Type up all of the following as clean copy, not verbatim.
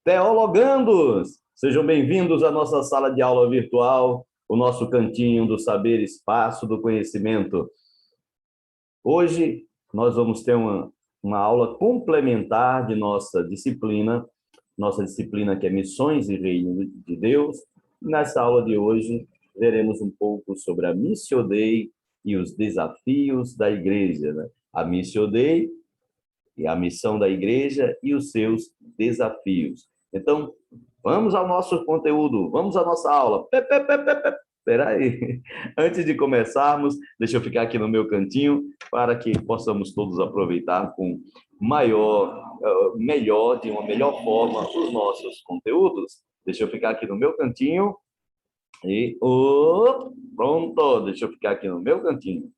Teologandos! Sejam bem-vindos à nossa sala de aula virtual, o nosso cantinho do saber, espaço do conhecimento. Hoje nós vamos ter uma aula complementar de nossa disciplina que é Missões e Reino de Deus. Nessa aula de hoje, veremos um pouco sobre a Missio Dei e os desafios da igreja, né? A Missio Dei e a missão da igreja e os seus desafios. Então, vamos ao nosso conteúdo, vamos à nossa aula. Espera aí. Antes de começarmos, deixa eu ficar aqui no meu cantinho para que possamos todos aproveitar com de uma melhor forma os nossos conteúdos. Deixa eu ficar aqui no meu cantinho. Pronto, deixa eu ficar aqui no meu cantinho.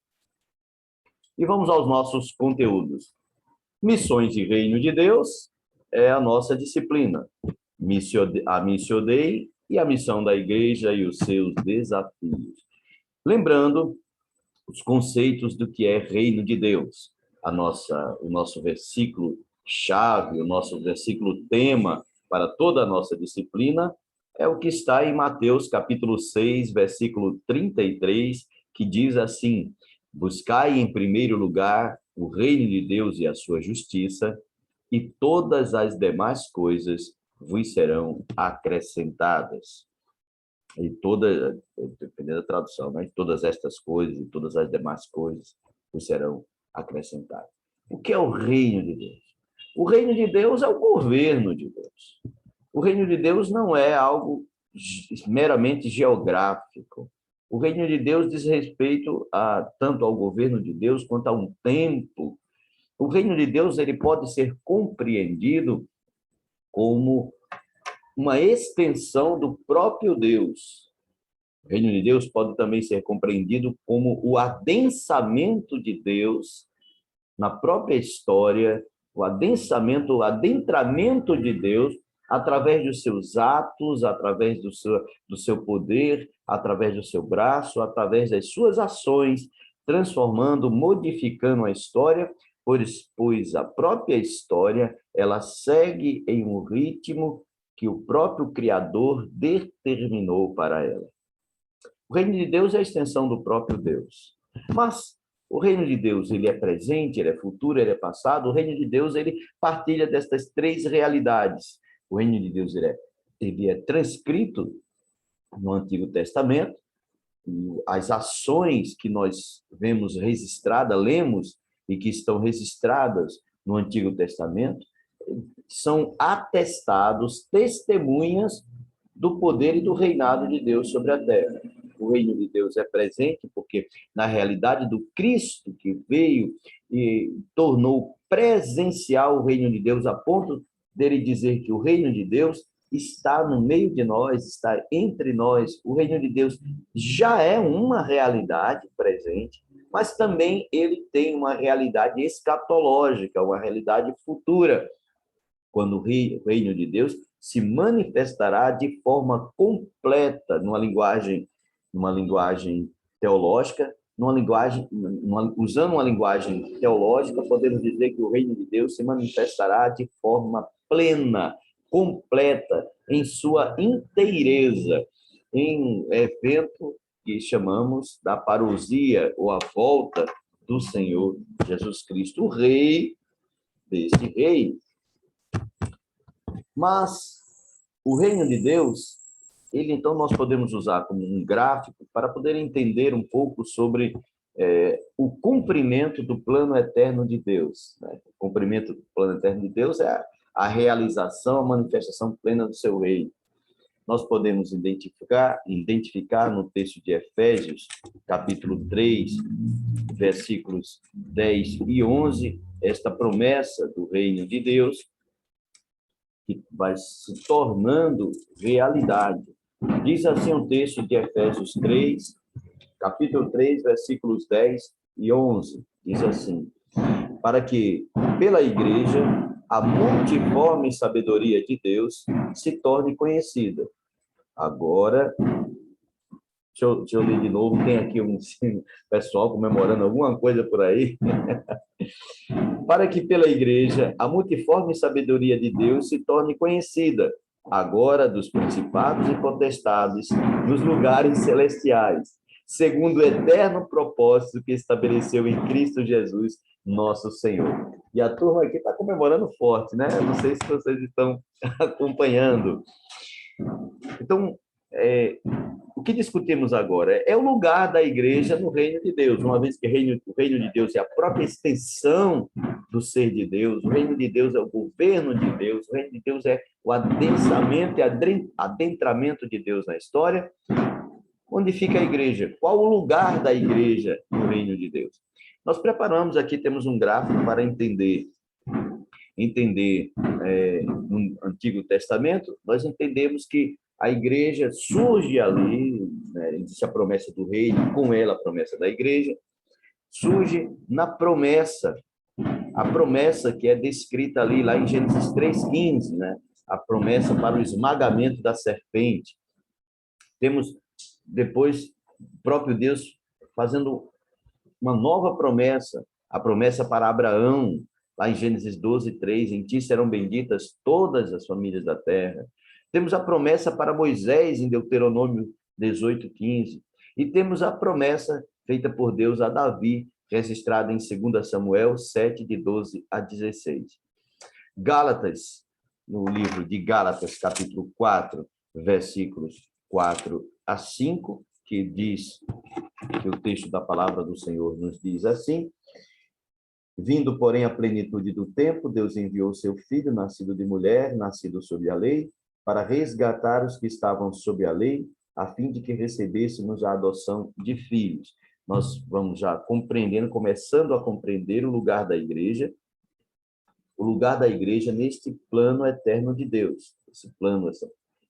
E vamos aos nossos conteúdos. Missões e Reino de Deus é a nossa disciplina. A Missio Dei e a missão da igreja e os seus desafios. Lembrando os conceitos do que é Reino de Deus. O nosso versículo-chave, o nosso versículo-tema para toda a nossa disciplina é o que está em Mateus capítulo 6, versículo 33, que diz assim: buscai em primeiro lugar o reino de Deus e a sua justiça, e todas as demais coisas vos serão acrescentadas. Dependendo da tradução, né? Todas estas coisas e todas as demais coisas vos serão acrescentadas. O que é o reino de Deus? O reino de Deus é o governo de Deus. O reino de Deus não é algo meramente geográfico. O reino de Deus diz respeito tanto ao governo de Deus quanto a um tempo. O reino de Deus ele pode ser compreendido como uma extensão do próprio Deus. O reino de Deus pode também ser compreendido como o adensamento de Deus na própria história, o adentramento de Deus através dos seus atos, através do seu poder, através do seu braço, através das suas ações, transformando, modificando a história, pois a própria história ela segue em um ritmo que o próprio Criador determinou para ela. O reino de Deus é a extensão do próprio Deus. Mas o reino de Deus ele é presente, ele é futuro, ele é passado. O reino de Deus ele partilha destas três realidades. O reino de Deus ele é transcrito no Antigo Testamento. As ações que nós vemos registradas, lemos e que estão registradas no Antigo Testamento, são atestados, testemunhas do poder e do reinado de Deus sobre a terra. O reino de Deus é presente porque, na realidade do Cristo que veio e tornou presencial o reino de Deus, a ponto dele dizer que o reino de Deus está no meio de nós, está entre nós. O reino de Deus já é uma realidade presente, mas também ele tem uma realidade escatológica, uma realidade futura, quando o reino de Deus se manifestará de forma completa, numa linguagem teológica, usando uma linguagem teológica, podemos dizer que o reino de Deus se manifestará de forma plena, completa, em sua inteireza, em evento que chamamos da parousia, ou a volta do Senhor Jesus Cristo, o rei deste reino. Mas o reino de Deus, então nós podemos usar como um gráfico para poder entender um pouco sobre o cumprimento do plano eterno de Deus, né? O cumprimento do plano eterno de Deus é a realização, a manifestação plena do seu reino. Nós podemos identificar no texto de Efésios, capítulo 3, versículos 10 e 11, esta promessa do reino de Deus, que vai se tornando realidade. Diz assim o texto de Efésios 3, capítulo 3, versículos 10 e 11. Diz assim: para que, pela igreja, a multiforme sabedoria de Deus se torne conhecida, agora deixa eu ler de novo. Tem aqui um ensino pessoal comemorando alguma coisa por aí. Para que pela igreja a multiforme sabedoria de Deus se torne conhecida, agora dos principados e potestades nos lugares celestiais, segundo o eterno propósito que estabeleceu em Cristo Jesus, nosso Senhor. E a turma aqui está comemorando forte, né? Não sei se vocês estão acompanhando. Então, o que discutimos agora é o lugar da igreja no reino de Deus, uma vez que o reino de Deus é a própria extensão do ser de Deus, o reino de Deus é o governo de Deus, o reino de Deus é o adensamento e adentramento de Deus na história. Onde fica a igreja? Qual o lugar da igreja no reino de Deus? Nós preparamos aqui, temos um gráfico para entender no Antigo Testamento, nós entendemos que a igreja surge ali, né, existe a promessa do reino, com ela a promessa da igreja, surge na promessa, a promessa que é descrita ali, lá em Gênesis 3,15, né? A promessa para o esmagamento da serpente. Temos depois o próprio Deus fazendo uma nova promessa, a promessa para Abraão, lá em Gênesis 12:3, em ti serão benditas todas as famílias da terra. Temos a promessa para Moisés, em Deuteronômio 18:15, e temos a promessa feita por Deus a Davi, registrada em 2 Samuel 7, de 12 a 16. Gálatas, no livro de Gálatas, capítulo 4, versículos 4 a 5, que diz, que o texto da palavra do Senhor nos diz assim: vindo, porém, a plenitude do tempo, Deus enviou seu Filho, nascido de mulher, nascido sob a lei, para resgatar os que estavam sob a lei, a fim de que recebêssemos a adoção de filhos. Nós vamos já compreendendo, começando a compreender o lugar da igreja neste plano eterno de Deus,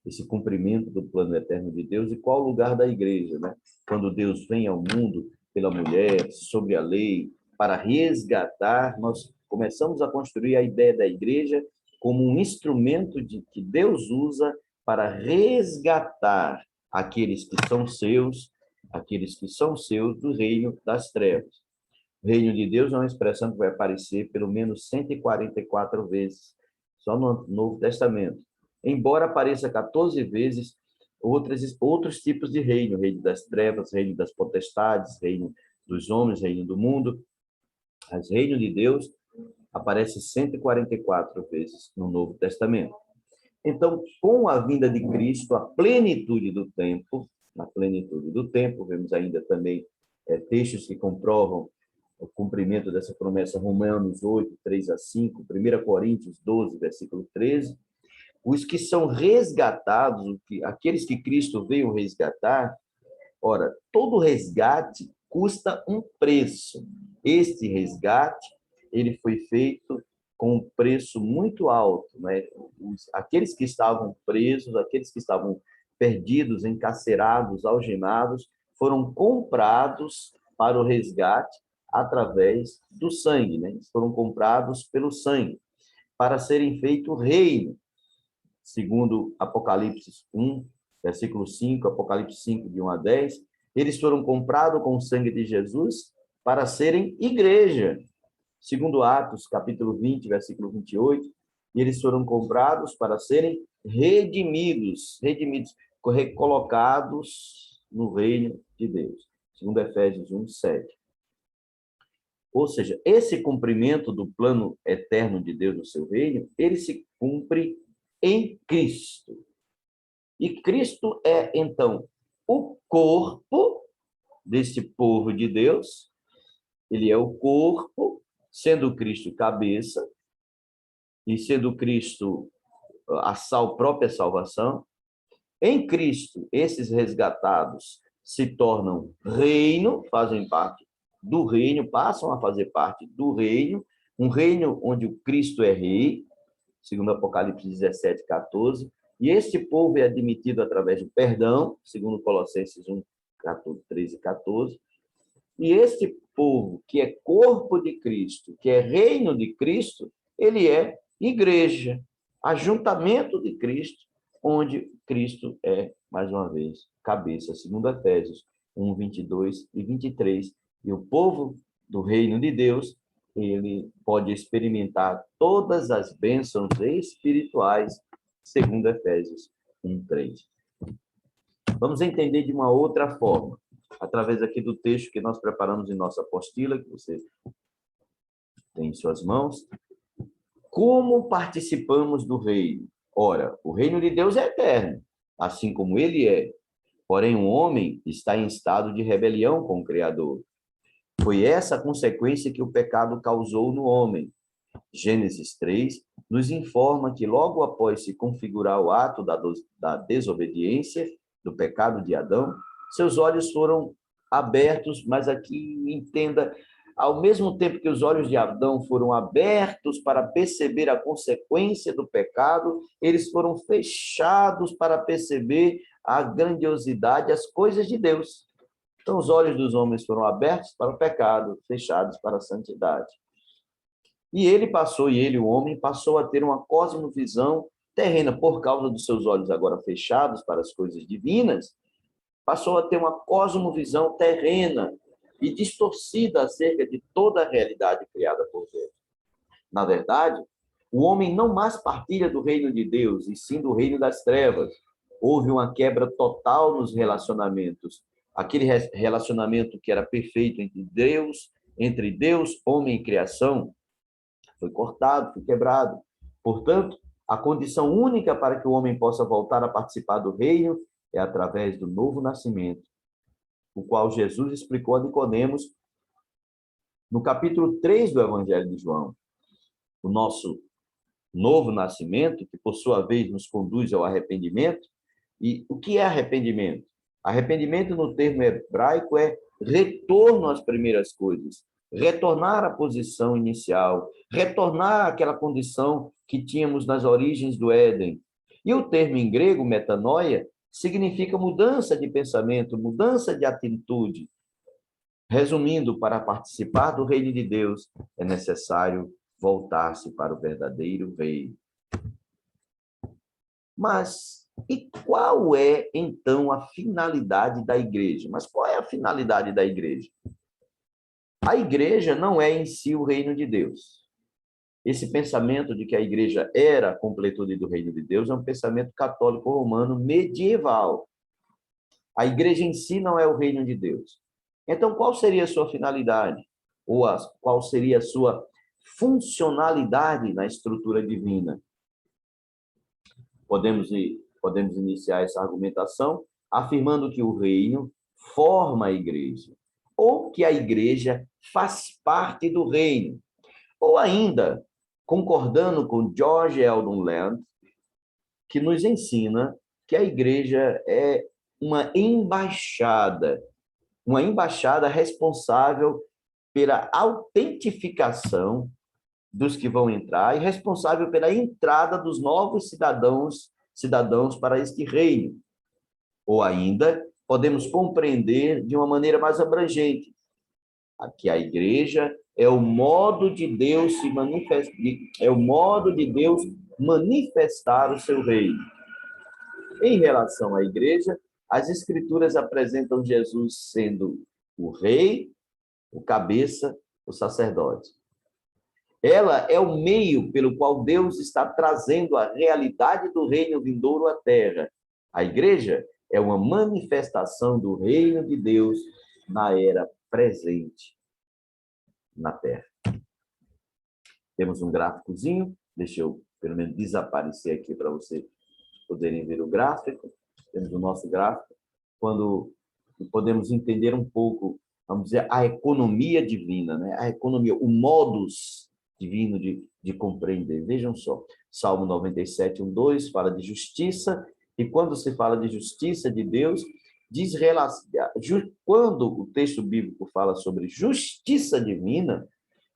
esse cumprimento do plano eterno de Deus. E qual o lugar da igreja, né? Quando Deus vem ao mundo pela mulher, sobre a lei, para resgatar, nós começamos a construir a ideia da igreja como um instrumento que Deus usa para resgatar aqueles que são seus do reino das trevas. O reino de Deus é uma expressão que vai aparecer pelo menos 144 vezes, só no Novo Testamento. Embora apareça 14 vezes outros tipos de reino, reino das trevas, reino das potestades, reino dos homens, reino do mundo, mas reino de Deus aparece 144 vezes no Novo Testamento. Então, com a vinda de Cristo, na plenitude do tempo, vemos ainda também textos que comprovam o cumprimento dessa promessa, Romanos 8, 3 a 5, 1 Coríntios 12, versículo 13, os que são resgatados, aqueles que Cristo veio resgatar, ora, todo resgate custa um preço. Este resgate, ele foi feito com um preço muito alto, né? Aqueles que estavam presos, aqueles que estavam perdidos, encarcerados, algemados, foram comprados para o resgate através do sangue, né? Eles foram comprados pelo sangue, para serem feito reino, segundo Apocalipse 1, versículo 5, Apocalipse 5, de 1 a 10, eles foram comprados com o sangue de Jesus para serem igreja, segundo Atos, capítulo 20, versículo 28, e eles foram comprados para serem redimidos, recolocados no reino de Deus, segundo Efésios 1, 7. Ou seja, esse cumprimento do plano eterno de Deus no seu reino, ele se cumpre em Cristo. E Cristo é, então, o corpo desse povo de Deus. Ele é o corpo, sendo Cristo cabeça, e sendo Cristo a própria salvação. Em Cristo, esses resgatados se tornam reino, fazem parte do reino, passam a fazer parte do reino, um reino onde o Cristo é rei, segundo Apocalipse 17, 14, e este povo é admitido através do perdão, segundo Colossenses 1, 13 e 14, e este povo, que é corpo de Cristo, que é reino de Cristo, ele é igreja, ajuntamento de Cristo, onde Cristo é, mais uma vez, cabeça, segundo Efésios 1, 22 e 23. E o povo do reino de Deus, ele pode experimentar todas as bênçãos espirituais, segundo Efésios 1, 3. Vamos entender de uma outra forma, através aqui do texto que nós preparamos em nossa apostila, que você tem em suas mãos. Como participamos do reino? Ora, o reino de Deus é eterno, assim como ele é. Porém, o homem está em estado de rebelião com o Criador. Foi essa a consequência que o pecado causou no homem. Gênesis 3 nos informa que logo após se configurar o ato da desobediência, do pecado de Adão, seus olhos foram abertos, mas aqui entenda, ao mesmo tempo que os olhos de Adão foram abertos para perceber a consequência do pecado, eles foram fechados para perceber a grandiosidade, as coisas de Deus. Então, os olhos dos homens foram abertos para o pecado, fechados para a santidade. E o homem, passou a ter uma cosmovisão terrena, por causa dos seus olhos agora fechados para as coisas divinas, passou a ter uma cosmovisão terrena e distorcida acerca de toda a realidade criada por Deus. Na verdade, o homem não mais partilha do reino de Deus, e sim do reino das trevas. Houve uma quebra total nos relacionamentos. Aquele relacionamento que era perfeito entre Deus, homem e criação, foi cortado, foi quebrado. Portanto, a condição única para que o homem possa voltar a participar do reino é através do novo nascimento, o qual Jesus explicou a Nicodemos no capítulo 3 do Evangelho de João. O nosso novo nascimento, que por sua vez nos conduz ao arrependimento. E o que é arrependimento? Arrependimento no termo hebraico é retorno às primeiras coisas, retornar à posição inicial, retornar àquela condição que tínhamos nas origens do Éden. E o termo em grego, metanoia, significa mudança de pensamento, mudança de atitude. Resumindo, para participar do reino de Deus, é necessário voltar-se para o verdadeiro reino. Mas e qual é, então, a finalidade da igreja? Mas qual é a finalidade da igreja? A igreja não é em si o reino de Deus. Esse pensamento de que a igreja era a completude do reino de Deus é um pensamento católico romano medieval. A igreja em si não é o reino de Deus. Então, qual seria a sua finalidade? Ou qual seria a sua funcionalidade na estrutura divina? Podemos iniciar essa argumentação afirmando que o reino forma a igreja, ou que a igreja faz parte do reino, ou ainda, concordando com George Eldon Land, que nos ensina que a igreja é uma embaixada responsável pela autentificação dos que vão entrar e responsável pela entrada dos novos cidadãos para este reino. Ou ainda, podemos compreender de uma maneira mais abrangente que a igreja é o modo de Deus se manifestar, é o modo de Deus manifestar o seu reino. Em relação à igreja, as escrituras apresentam Jesus sendo o rei, o cabeça, o sacerdote. Ela é o meio pelo qual Deus está trazendo a realidade do reino vindouro à terra. A igreja é uma manifestação do reino de Deus na era presente na terra. Temos um gráficozinho, deixa eu pelo menos desaparecer aqui para vocês poderem ver o gráfico. Temos o nosso gráfico, quando podemos entender um pouco, vamos dizer, a economia divina, né? A economia, o modus divino de compreender. Vejam só, Salmo 97, 1, 2, fala de justiça, e quando se fala de justiça de Deus, quando o texto bíblico fala sobre justiça divina,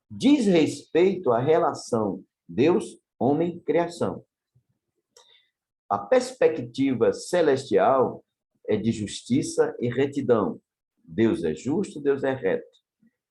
diz respeito à relação Deus, homem, criação. A perspectiva celestial é de justiça e retidão. Deus é justo, Deus é reto.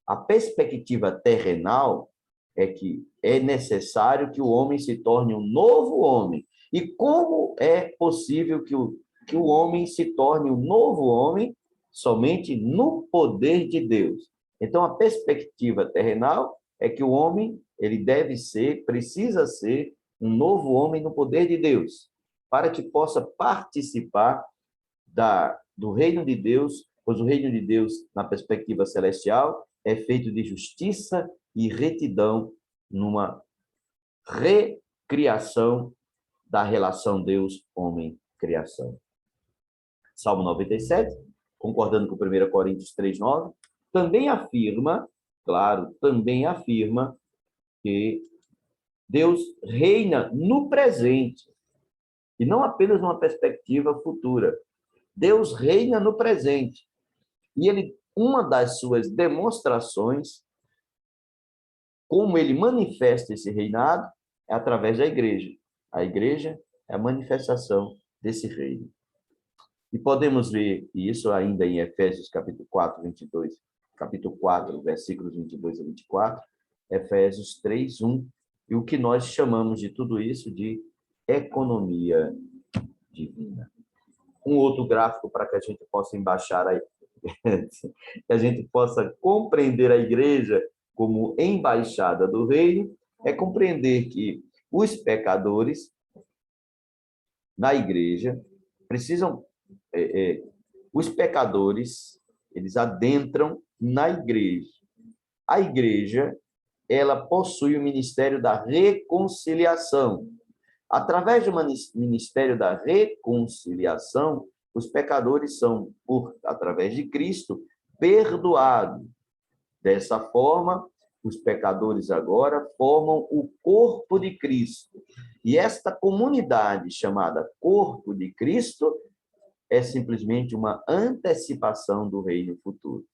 A perspectiva terrenal é que é necessário que o homem se torne um novo homem, E como é possível que o homem se torne um novo homem somente no poder de Deus? Então, a perspectiva terrenal é que o homem, ele deve ser, precisa ser um novo homem no poder de Deus, para que possa participar do reino de Deus, pois o reino de Deus, na perspectiva celestial, é feito de justiça e retidão numa recriação da relação Deus-homem-criação. Salmo 97, concordando com 1 Coríntios 3:9, também afirma, claro, também afirma que Deus reina no presente, e não apenas numa perspectiva futura. Deus reina no presente. E uma das suas demonstrações, como ele manifesta esse reinado, é através da igreja. A igreja é a manifestação desse reino. E podemos ver isso ainda em Efésios capítulo 4, 22, capítulo 4, versículos 22 a 24, Efésios 3, 1, e o que nós chamamos de tudo isso de economia divina. Um outro gráfico para que a gente possa embaixar aí, que a gente possa compreender a igreja como embaixada do reino, é compreender que os pecadores na igreja precisam, os pecadores, eles adentram na igreja. A igreja, ela possui o ministério da reconciliação. Através do ministério da reconciliação, os pecadores são, através de Cristo, perdoados. Dessa forma, os pecadores agora formam o corpo de Cristo. E esta comunidade chamada corpo de Cristo é simplesmente uma antecipação do reino futuro.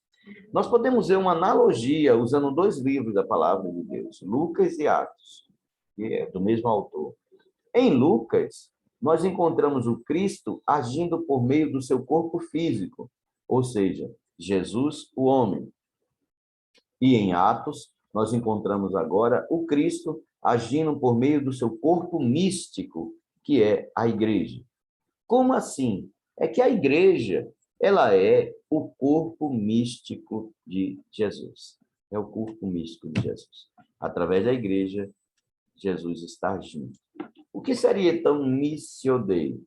Nós podemos ver uma analogia usando dois livros da palavra de Deus, Lucas e Atos, que é do mesmo autor. Em Lucas, nós encontramos o Cristo agindo por meio do seu corpo físico, ou seja, Jesus, o homem. E em Atos, nós encontramos agora o Cristo agindo por meio do seu corpo místico, que é a igreja. Como assim? É que a igreja, ela é o corpo místico de Jesus. É o corpo místico de Jesus. Através da igreja, Jesus está agindo. O que seria, então, Missio Dei?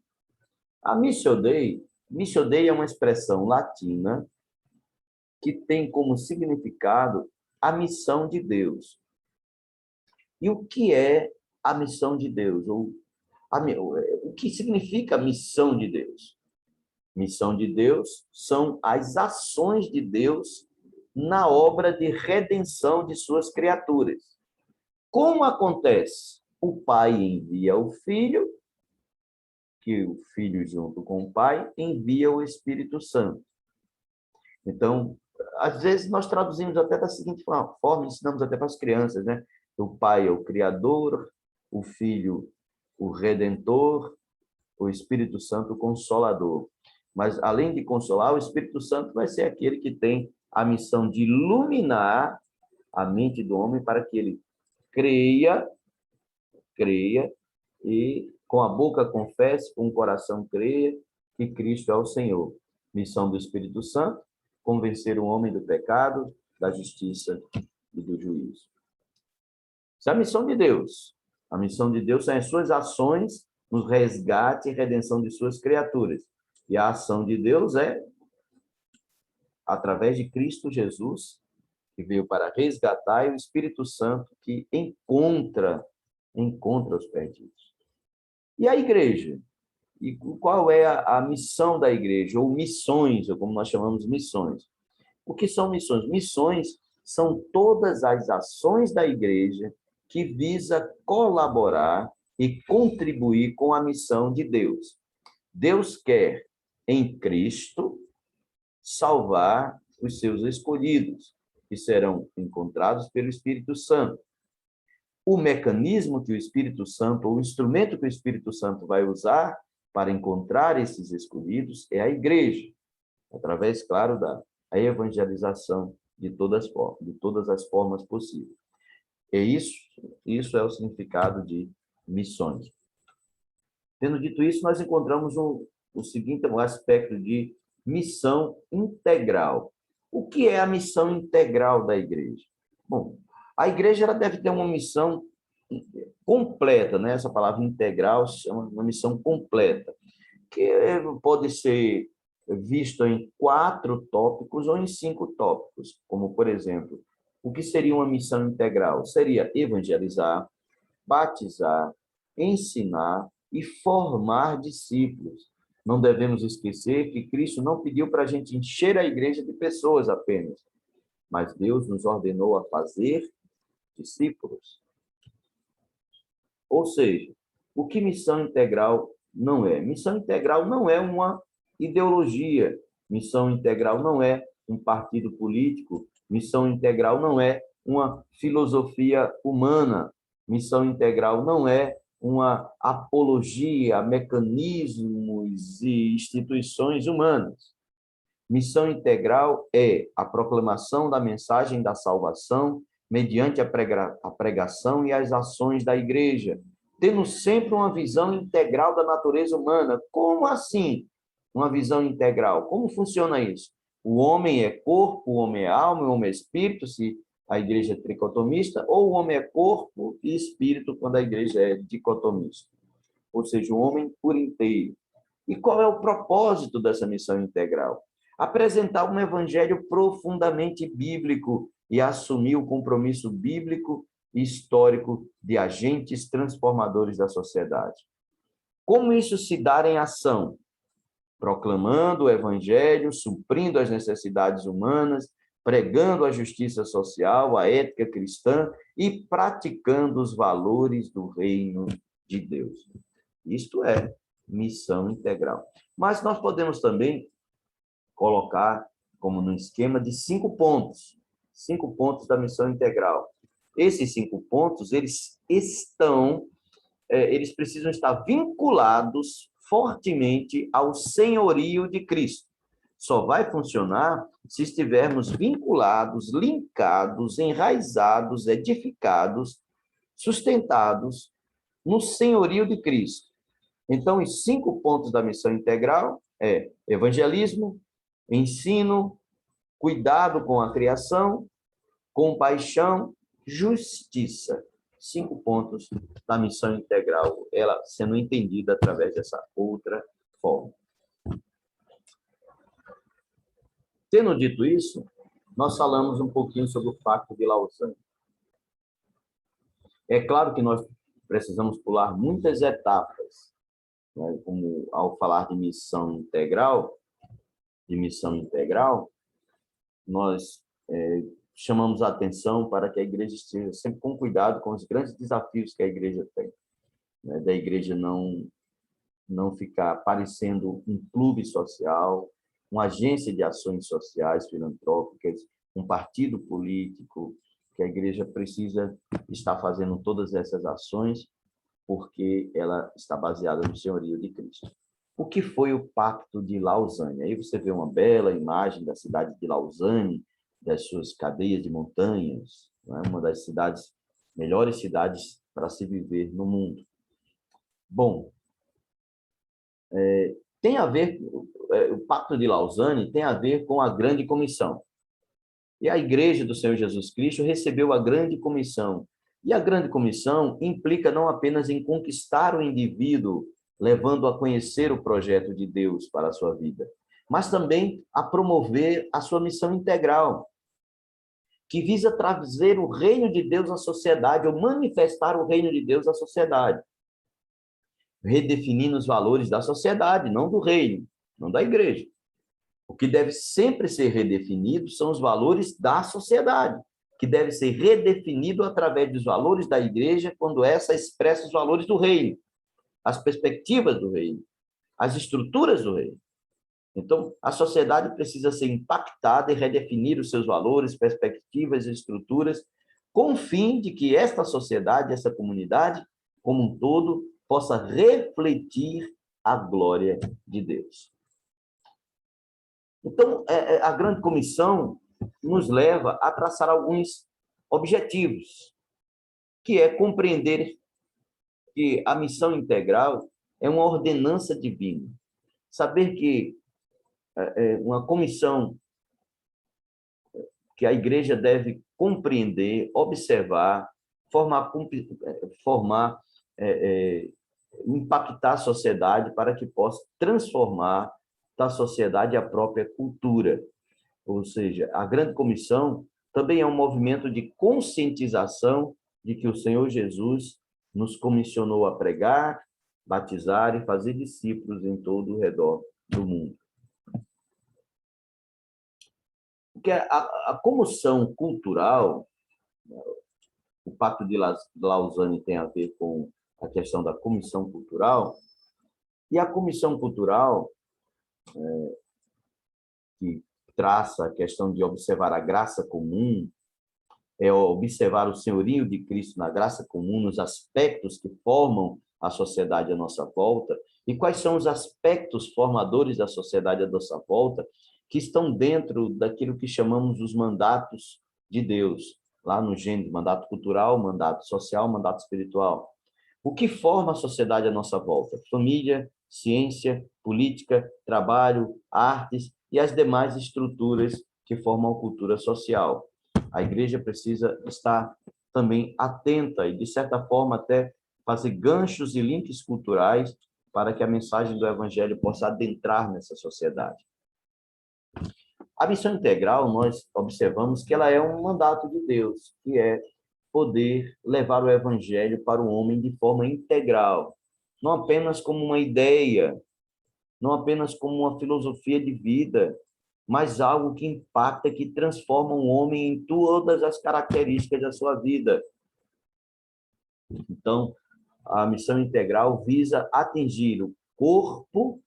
A Missio Dei é uma expressão latina que tem como significado a missão de Deus. E o que é a missão de Deus? O que significa a missão de Deus? Missão de Deus são as ações de Deus na obra de redenção de suas criaturas. Como acontece? O Pai envia o Filho, que o Filho, junto com o Pai, envia o Espírito Santo. Então, às vezes, nós traduzimos até da seguinte forma, ensinamos até para as crianças, né? O Pai é o Criador, o Filho, o Redentor, o Espírito Santo, o Consolador. Mas, além de consolar, o Espírito Santo vai ser aquele que tem a missão de iluminar a mente do homem para que ele creia e com a boca confesse, com o coração creia que Cristo é o Senhor. Missão do Espírito Santo, convencer o homem do pecado, da justiça e do juízo. Essa é a missão de Deus. A missão de Deus são as suas ações no resgate e redenção de suas criaturas. E a ação de Deus é através de Cristo Jesus, que veio para resgatar, e o Espírito Santo que encontra os perdidos. E a igreja? E qual é a missão da igreja? Ou missões, ou como nós chamamos missões. O que são missões? Missões são todas as ações da igreja que visa colaborar e contribuir com a missão de Deus. Deus quer, em Cristo, salvar os seus escolhidos, que serão encontrados pelo Espírito Santo. O mecanismo que o Espírito Santo, ou o instrumento que o Espírito Santo vai usar para encontrar esses escolhidos é a igreja, através, claro, da evangelização de todas as formas possíveis. E isso é o significado de missões. Tendo dito isso, nós encontramos o seguinte aspecto de missão integral. O que é a missão integral da igreja? Bom, a igreja ela deve ter uma missão completa, né? Essa palavra integral é uma missão completa, que pode ser visto em 4 tópicos ou em 5 tópicos, como, por exemplo, o que seria uma missão integral? Seria evangelizar, batizar, ensinar e formar discípulos. Não devemos esquecer que Cristo não pediu para a gente encher a igreja de pessoas apenas, mas Deus nos ordenou a fazer discípulos. Ou seja, o que missão integral não é? Missão integral não é uma ideologia, missão integral não é um partido político, missão integral não é uma filosofia humana, missão integral não é uma apologia a mecanismos e instituições humanas. Missão integral é a proclamação da mensagem da salvação mediante a pregação e as ações da igreja, tendo sempre uma visão integral da natureza humana. Como assim? Uma visão integral. Como funciona isso? O homem é corpo, o homem é alma, o homem é espírito, se a igreja é tricotomista, ou o homem é corpo e espírito, quando a igreja é dicotomista. Ou seja, o homem por inteiro. E qual é o propósito dessa missão integral? Apresentar um evangelho profundamente bíblico e assumir o compromisso bíblico e histórico de agentes transformadores da sociedade. Como isso se dá em ação? Proclamando o evangelho, suprindo as necessidades humanas, pregando a justiça social, a ética cristã e praticando os valores do reino de Deus. Isto é missão integral. Mas nós podemos também colocar como no esquema de 5 pontos. 5 pontos da missão integral. Esses 5 pontos, eles precisam estar vinculados fortemente ao senhorio de Cristo. Só vai funcionar se estivermos vinculados, linkados, enraizados, edificados, sustentados no senhorio de Cristo. Então, os 5 pontos da missão integral é evangelismo, ensino, cuidado com a criação, compaixão, justiça. 5 pontos da missão integral, ela sendo entendida através dessa outra forma. Tendo dito isso, nós falamos um pouquinho sobre o Pacto de Lausanne. É claro que nós precisamos pular muitas etapas, né? Como ao falar de missão integral, nós chamamos a atenção para que a igreja esteja sempre com cuidado com os grandes desafios que a igreja tem, né? Da igreja não ficar parecendo um clube social, uma agência de ações sociais filantrópicas, um partido político, que a igreja precisa estar fazendo todas essas ações porque ela está baseada no senhorio de Cristo. O que foi o Pacto de Lausanne? Aí você vê uma bela imagem da cidade de Lausanne, das suas cadeias de montanhas, né? Uma das melhores cidades para se viver no mundo. Bom, tem a ver, o Pacto de Lausanne tem a ver com a Grande Comissão. E a Igreja do Senhor Jesus Cristo recebeu a Grande Comissão. E a Grande Comissão implica não apenas em conquistar o indivíduo, levando a conhecer o projeto de Deus para a sua vida, mas também a promover a sua missão integral, que visa trazer o reino de Deus à sociedade, ou manifestar o reino de Deus à sociedade, redefinindo os valores da sociedade, não do reino, não da igreja. O que deve sempre ser redefinido são os valores da sociedade, que deve ser redefinido através dos valores da igreja, quando essa expressa os valores do reino, as perspectivas do reino, as estruturas do reino. Então, a sociedade precisa ser impactada e redefinir os seus valores, perspectivas e estruturas, com o fim de que esta sociedade, essa comunidade, como um todo, possa refletir a glória de Deus. Então, a Grande Comissão nos leva a traçar alguns objetivos, que é compreender que a missão integral é uma ordenança divina. Saber que uma comissão que a igreja deve compreender, observar, formar, impactar a sociedade para que possa transformar da sociedade a própria cultura. Ou seja, a grande comissão também é um movimento de conscientização de que o Senhor Jesus nos comissionou a pregar, batizar e fazer discípulos em todo o redor do mundo. Porque a comoção cultural, o Pacto de Lausanne tem a ver com a questão da comissão cultural, e a comissão cultural, que traça a questão de observar a graça comum, observar o senhorio de Cristo na graça comum, nos aspectos que formam a sociedade à nossa volta, e quais são os aspectos formadores da sociedade à nossa volta, que estão dentro daquilo que chamamos os mandatos de Deus, lá no Gênesis, mandato cultural, mandato social, mandato espiritual. O que forma a sociedade à nossa volta? Família, ciência, política, trabalho, artes e as demais estruturas que formam a cultura social. A igreja precisa estar também atenta e, de certa forma, até fazer ganchos e links culturais para que a mensagem do evangelho possa adentrar nessa sociedade. A missão integral, nós observamos que ela é um mandato de Deus, que é poder levar o evangelho para o homem de forma integral, não apenas como uma ideia, não apenas como uma filosofia de vida, mas algo que impacta, que transforma um homem em todas as características da sua vida. Então, a missão integral visa atingir o corpo,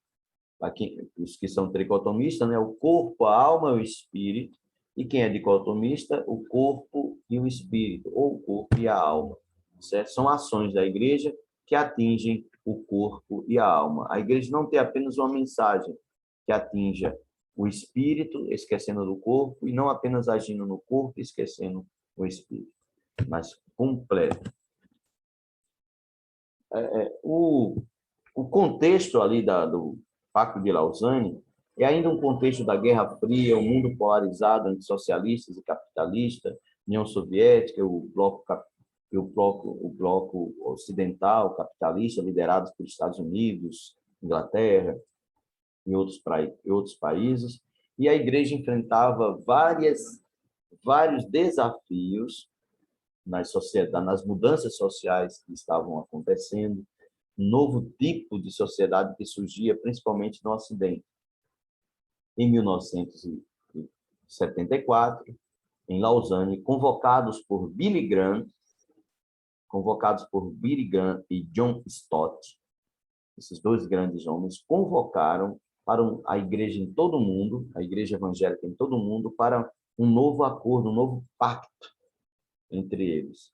aqui, os que são tricotomistas, né? O corpo, a alma e o espírito, e quem é dicotomista, o corpo e o espírito, ou o corpo e a alma. Certo? São ações da igreja que atingem o corpo e a alma. A igreja não tem apenas uma mensagem que atinja o espírito, esquecendo do corpo, e não apenas agindo no corpo, esquecendo o espírito, mas completo. O contexto ali do Pacto de Lausanne é ainda um contexto da Guerra Fria, um mundo polarizado entre socialistas e capitalistas, União Soviética, o bloco ocidental, capitalista, liderados pelos Estados Unidos, Inglaterra e outros países, e a igreja enfrentava vários desafios nas mudanças sociais que estavam acontecendo, um novo tipo de sociedade que surgia principalmente no Ocidente. Em 1974, em Lausanne, convocados por Billy Graham e John Stott, esses dois grandes homens convocaram para a igreja em todo o mundo, a igreja evangélica em todo o mundo, para um novo acordo, um novo pacto entre eles.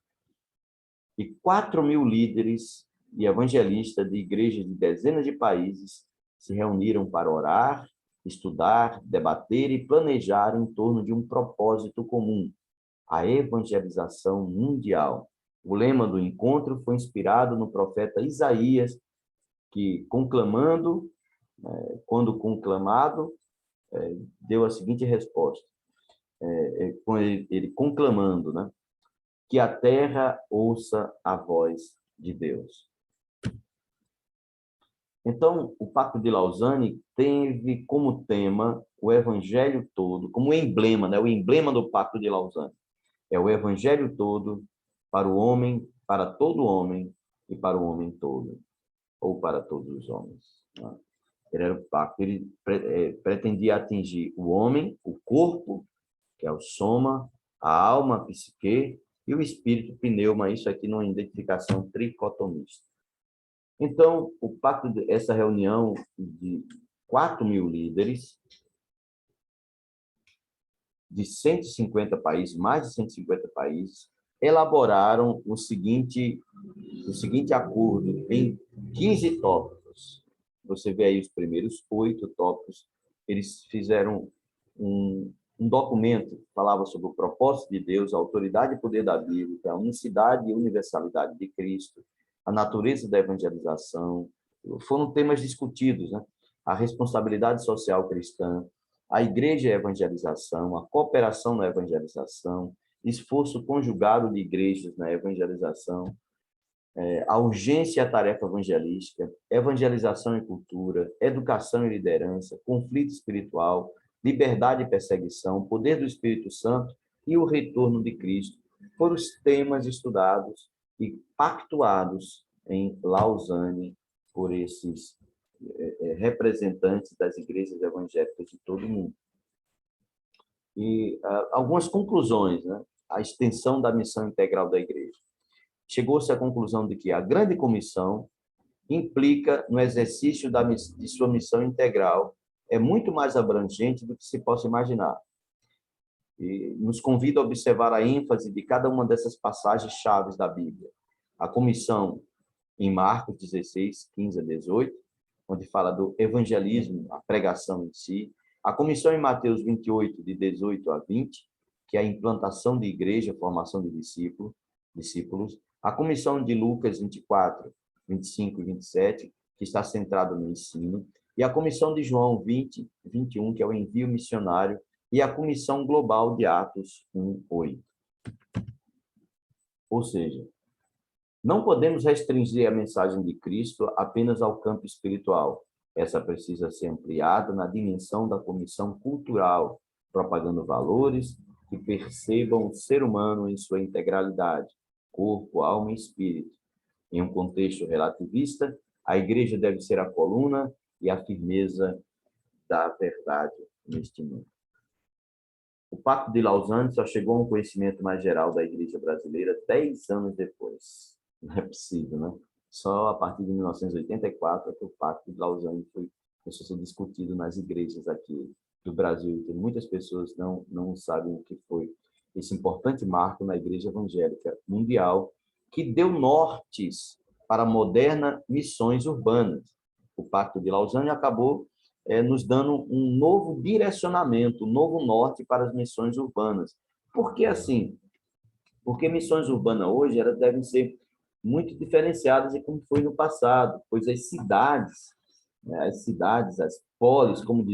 E 4.000 líderes e evangelistas de igrejas de dezenas de países se reuniram para orar, estudar, debater e planejar em torno de um propósito comum: a evangelização mundial. O lema do encontro foi inspirado no profeta Isaías, que, quando conclamado, deu a seguinte resposta, com ele conclamando, né? Que a terra ouça a voz de Deus. Então, o Pacto de Lausanne teve como tema o evangelho todo, como emblema, né? O emblema do Pacto de Lausanne é o evangelho todo para o homem, para todo homem e para o homem todo, ou para todos os homens. Ele era o pacto, ele pretendia atingir o homem, o corpo, que é o soma, a alma, a psique, e o espírito, pneuma, isso aqui numa identificação tricotomista. Então, essa reunião de 4.000 líderes de 150 países, mais de 150 países, elaboraram o seguinte acordo em 15 tópicos. Você vê aí os primeiros 8 tópicos. Eles fizeram um documento que falava sobre o propósito de Deus, a autoridade e poder da Bíblia, a unicidade e universalidade de Cristo, a natureza da evangelização, foram temas discutidos, né? A responsabilidade social cristã, a igreja e a evangelização, a cooperação na evangelização, esforço conjugado de igrejas na evangelização, a urgência e a tarefa evangelística, evangelização e cultura, educação e liderança, conflito espiritual, liberdade e perseguição, poder do Espírito Santo e o retorno de Cristo foram os temas estudados e pactuados em Lausanne por esses representantes das igrejas evangélicas de todo o mundo. E algumas conclusões, né? A extensão da missão integral da igreja. Chegou-se à conclusão de que a grande comissão implica no exercício de sua missão integral, é muito mais abrangente do que se possa imaginar. E nos convida a observar a ênfase de cada uma dessas passagens chaves da Bíblia. A comissão em Marcos 16, 15 a 18, onde fala do evangelismo, a pregação em si. A comissão em Mateus 28, de 18 a 20, que é a implantação de igreja, formação de discípulos. A comissão de Lucas 24, 25 e 27, que está centrada no ensino. E a comissão de João 20, 21, que é o envio missionário. E a comissão global de Atos 1, 8. Ou seja, não podemos restringir a mensagem de Cristo apenas ao campo espiritual. Essa precisa ser ampliada na dimensão da comissão cultural, propagando valores que percebam o ser humano em sua integralidade, corpo, alma e espírito. Em um contexto relativista, a igreja deve ser a coluna e a firmeza da verdade neste mundo. O Pacto de Lausanne só chegou a um conhecimento mais geral da igreja brasileira 10 anos depois. Não é possível, né? Só a partir de 1984 é que o Pacto de Lausanne começou a ser discutido nas igrejas aqui do Brasil. Tem muitas pessoas não sabem o que foi esse importante marco na igreja evangélica mundial, que deu nortes para modernas missões urbanas. O Pacto de Lausanne acabou nos dando um novo direcionamento, um novo norte para as missões urbanas. Por que assim? Porque missões urbanas hoje elas devem ser muito diferenciadas de como foi no passado, pois as cidades, as polis, como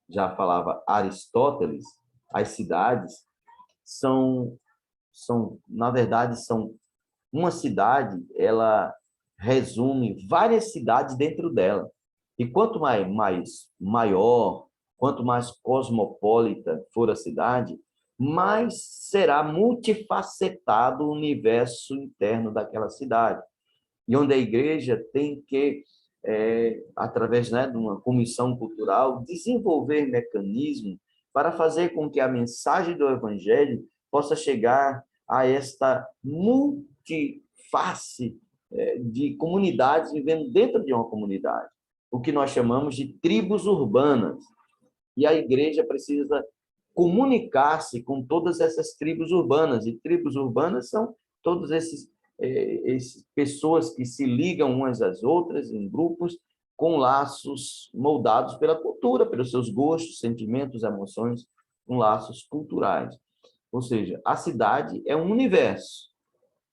já falava Aristóteles, as cidades na verdade, são uma cidade, ela resume várias cidades dentro dela. E quanto maior, quanto mais cosmopolita for a cidade, mais será multifacetado o universo interno daquela cidade. E onde a igreja tem que, através de uma comissão cultural, desenvolver mecanismos para fazer com que a mensagem do evangelho possa chegar a esta multiface de comunidades vivendo dentro de uma comunidade, o que nós chamamos de tribos urbanas. E a igreja precisa comunicar-se com todas essas tribos urbanas, e tribos urbanas são todas essas pessoas que se ligam umas às outras em grupos com laços moldados pela cultura, pelos seus gostos, sentimentos, emoções, com laços culturais. Ou seja, a cidade é um universo.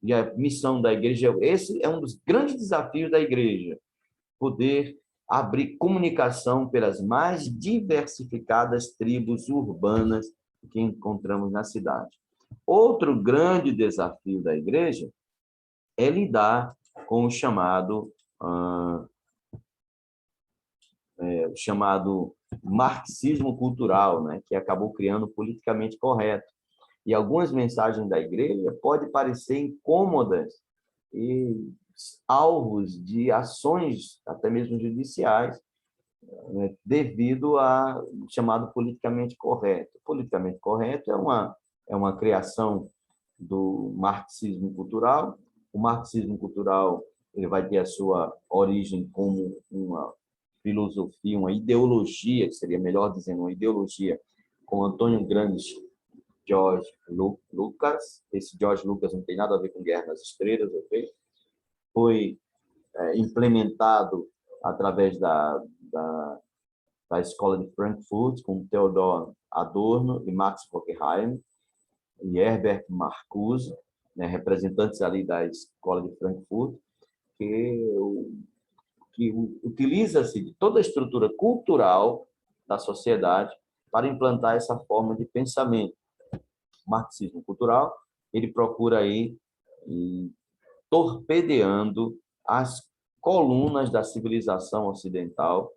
E a missão da igreja, esse é um dos grandes desafios da igreja, poder abrir comunicação pelas mais diversificadas tribos urbanas que encontramos na cidade. Outro grande desafio da igreja é lidar com o chamado marxismo cultural, né, que acabou criando o politicamente correto. E algumas mensagens da igreja podem parecer incômodas e alvos de ações, até mesmo judiciais, né, devido ao chamado politicamente correto. O politicamente correto é uma criação do marxismo cultural. O marxismo cultural ele vai ter a sua origem como uma filosofia, uma ideologia, que seria melhor dizendo, uma ideologia, com Antônio Gramsci, George Lucas. Esse George Lucas não tem nada a ver com Guerra nas Estrelas, ok? Foi implementado através da Escola de Frankfurt, com Theodor Adorno e Max Horkheim e Herbert Marcuse, né, representantes ali da Escola de Frankfurt, que que utiliza-se de toda a estrutura cultural da sociedade para implantar essa forma de pensamento. O marxismo cultural, ele procura aí torpedeando as colunas da civilização ocidental,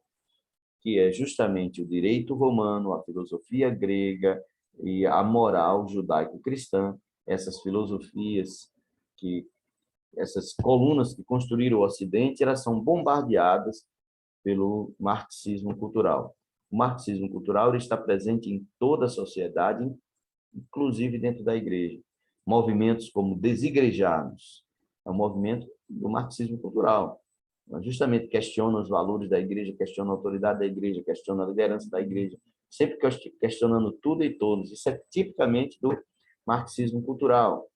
que é justamente o direito romano, a filosofia grega e a moral judaico-cristã, essas filosofias essas colunas que construíram o Ocidente, elas são bombardeadas pelo marxismo cultural. O marxismo cultural ele está presente em toda a sociedade, inclusive dentro da igreja. Movimentos como desigrejados, é um movimento do marxismo cultural. Justamente questiona os valores da igreja, questiona a autoridade da igreja, questiona a liderança da igreja, sempre questionando tudo e todos. Isso é tipicamente do marxismo cultural.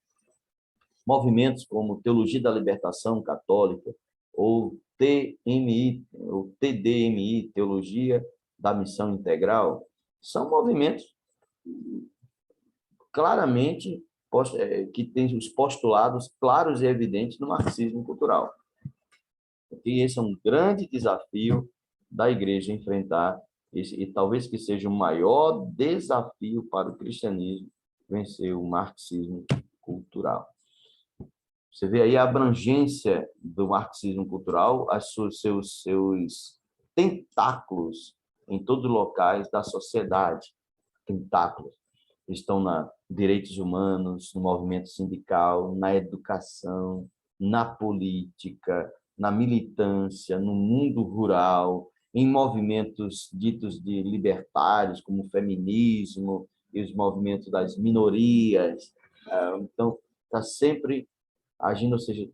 Movimentos como Teologia da Libertação Católica, ou TMI, ou TDMI, Teologia da Missão Integral, são movimentos claramente que têm os postulados claros e evidentes no marxismo cultural. E esse é um grande desafio da igreja enfrentar, e talvez que seja o maior desafio para o cristianismo vencer o marxismo cultural. Você vê aí a abrangência do marxismo cultural, seus tentáculos em todos os locais da sociedade. Tentáculos estão na direitos humanos, no movimento sindical, na educação, na política, na militância, no mundo rural, em movimentos ditos de libertários, como o feminismo e os movimentos das minorias. Então, está sempre agindo, ou seja,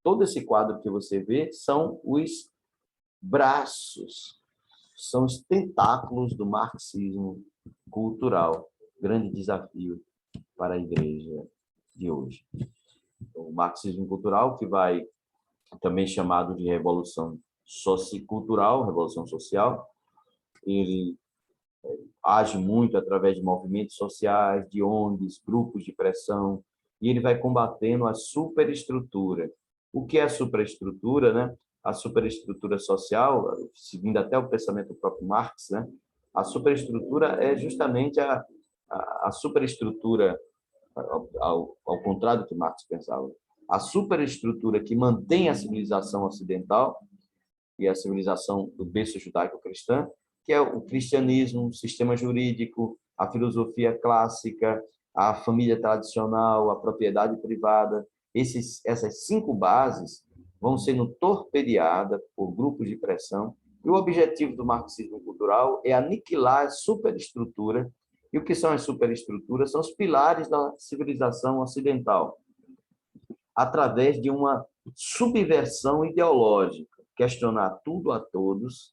todo esse quadro que você vê são os braços, são os tentáculos do marxismo cultural. Grande desafio para a igreja de hoje. O marxismo cultural, que vai também chamado de revolução sociocultural, revolução social, ele age muito através de movimentos sociais, de ONGs, grupos de pressão, e ele vai combatendo a superestrutura. O que é a superestrutura, né? A superestrutura social, seguindo até o pensamento do próprio Marx, né? A superestrutura é justamente a superestrutura, ao contrário do que Marx pensava, a superestrutura que mantém a civilização ocidental e a civilização do berço judaico-cristã, que é o cristianismo, o sistema jurídico, a filosofia clássica, a família tradicional, a propriedade privada. Essas 5 bases vão sendo torpedeadas por grupos de pressão, e o objetivo do marxismo cultural é aniquilar a superestrutura. E o que são as superestruturas? São os pilares da civilização ocidental, através de uma subversão ideológica, questionar tudo a todos,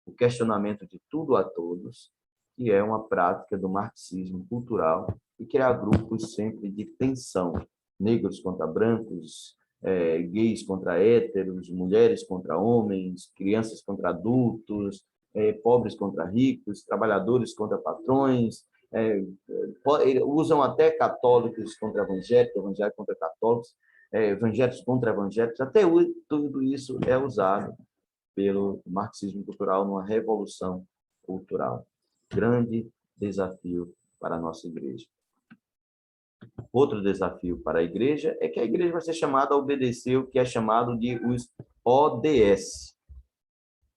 o questionamento de tudo a todos, que é uma prática do marxismo cultural, e criar grupos sempre de tensão, negros contra brancos, gays contra héteros, mulheres contra homens, crianças contra adultos, pobres contra ricos, trabalhadores contra patrões, usam até católicos contra evangélicos, evangélicos contra católicos, evangélicos contra evangélicos, até tudo isso é usado pelo marxismo cultural numa revolução cultural. Grande desafio para a nossa igreja. Outro desafio para a igreja é que a igreja vai ser chamada a obedecer o que é chamado de os ODS.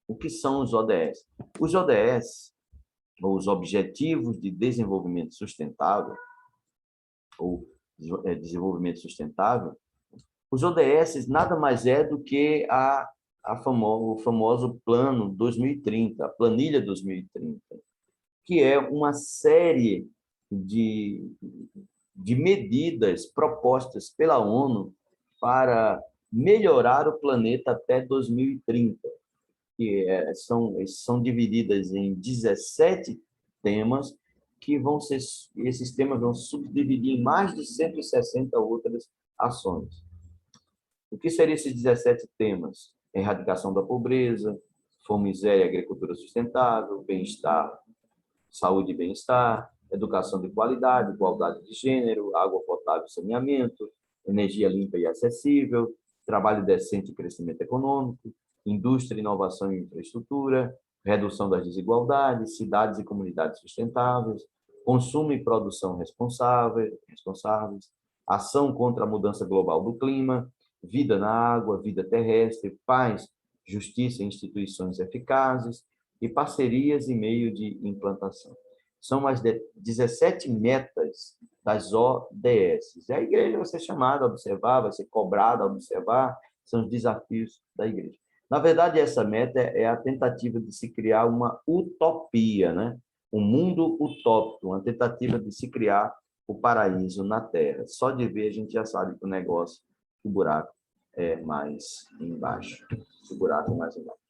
O que são os ODS? Os ODS, ou os Objetivos de Desenvolvimento Sustentável, ou Desenvolvimento Sustentável, os ODS nada mais é do que o famoso Plano 2030, a Planilha 2030, que é uma série de medidas propostas pela ONU para melhorar o planeta até 2030, que são divididas em 17 temas, que esses temas vão subdividir em mais de 160 outras ações. O que seriam esses 17 temas? Erradicação da pobreza, fome, miséria e agricultura sustentável, bem-estar, saúde e bem-estar, educação de qualidade, igualdade de gênero, água potável e saneamento, energia limpa e acessível, trabalho decente e crescimento econômico, indústria, inovação e infraestrutura, redução das desigualdades, cidades e comunidades sustentáveis, consumo e produção responsáveis, ação contra a mudança global do clima, vida na água, vida terrestre, paz, justiça e instituições eficazes, e parcerias e meio de implantação. São mais de 17 metas das ODS. E a igreja vai ser chamada a observar, vai ser cobrada a observar, são os desafios da igreja. Na verdade, essa meta é a tentativa de se criar uma utopia, né? Um mundo utópico, uma tentativa de se criar o paraíso na Terra. Só de ver a gente já sabe que o negócio, o buraco é mais embaixo. O buraco é mais embaixo.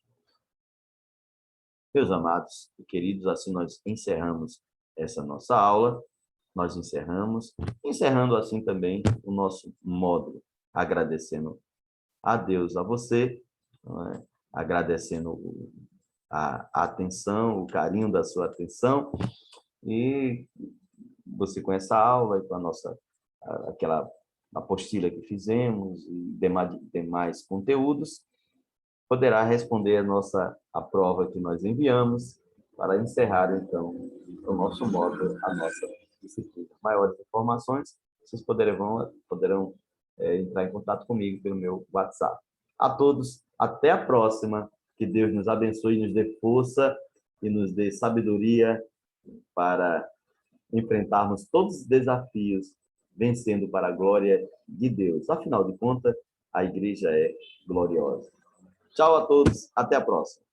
Meus amados e queridos, assim nós encerramos essa nossa aula. Nós encerrando assim também o nosso módulo, agradecendo a Deus, a você, né? Agradecendo a atenção, o carinho da sua atenção, e você com essa aula e com a nossa, aquela apostila que fizemos e demais conteúdos, poderá responder a prova que nós enviamos para encerrar, então, o nosso módulo, a nossa disciplina. Maiores informações, vocês poderão entrar em contato comigo pelo meu WhatsApp. A todos, até a próxima. Que Deus nos abençoe, nos dê força e nos dê sabedoria para enfrentarmos todos os desafios, vencendo para a glória de Deus. Afinal de contas, a igreja é gloriosa. Tchau a todos, até a próxima.